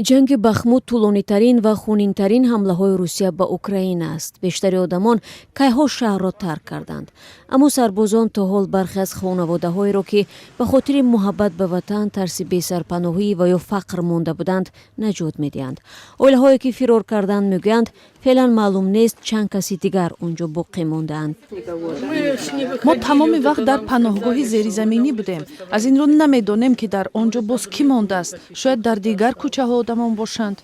جنگ بخمود طولانی‌ترین و خونین‌ترین حمله‌های روسیه به اوکراین است. بیشتر آدمان کایها شهر را ترک کردند. اما سربازان تا حال برخی از خانواده‌هایی را که به خاطر محبت به وطن ترس بی‌سرپناهی و یا فقر مانده بودند نجات می‌دهند. عائله‌هایی که فرار کردند میگویند فعلا معلوم نیست چند کسی دیگر اونجا باقی مانده‌اند. ما تمام وقت در پناهگاه زیرزمینی بودیم. از این رو نمیدانیم که در آنجا باز کی مانده است. شاید در دیگر کوچه ها آدمان باشند.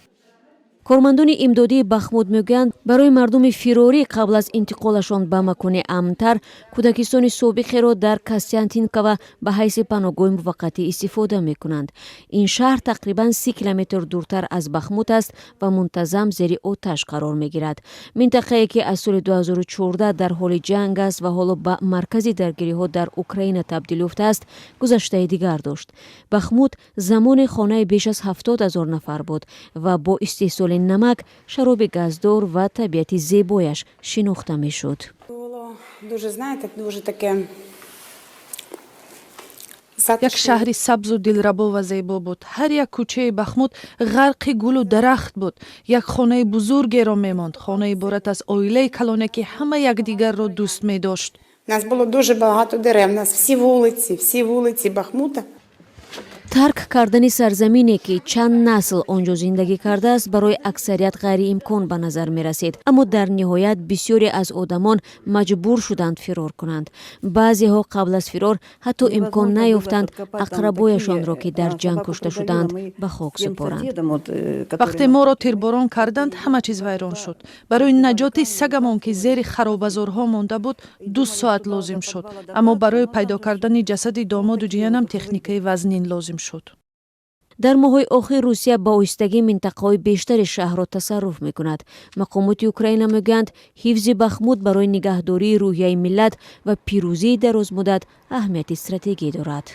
کارمندان امدادی بخمود میگویند برای مردم فراری قبل از انتقالشان به مکان امن‌تر کودکستان سابق را در کاستیانتینکا و به حیث پناهگاه موقتی استفاده میکنند. این شهر تقریبا 30 کیلومتر دورتر از بخمود است و منتظم زیر آتش قرار میگیرد. منطقه‌ای که از سال 2014 در حال جنگ است و حالا به مرکز درگیری‌ها در اوکراین تبدیل یافته است، گذشته دیگر داشت. بخمود زمان خانه بیش از 70,000 نفر بود و با استحصال نمک، شراب گازدار و طبیعت زیبایش شناخته میشد. یک شهر سبز و دلربا و زیبا بود. هر یک کوچه بخمود غرق گل و درخت بود. یک خانه بزرگی را میماند. خانه عبارت از عائله کلانه که همه یکدیگر را دوست می داشت. Нас було дуже багато дерев, нас всі вулиці Бахмута. ترک کردن سرزمینی که چند نسل آنجا زندگی کرده است برای اکثریت غیر امکان به نظر می رسید. اما در نهایت بسیاری از آدمان مجبور شدند فرار کنند. بعضی ها قبل از فرار حتی امکان نیافتند اقربایشان را که در جنگ کشته شدند به خاک سپارند. وقتی ما را تیرباران کردند همه چیز ویران شد. برای نجات سگمان که زیر خرابه‌زارها مانده بود 2 ساعت لازم شد. اما برای پیدا کردن جسد داماد و جیانم تکنیک وزنین لازم شد. در ماه‌های آخر روسیه با آهستگی منطقه‌های بیشتر شهر را تصرف می‌کند. مقامات اوکراین میگویند حفظ بخمود برای نگهداری روحیه ملت و پیروزی دراز مدت اهمیت استراتژیکی دارد.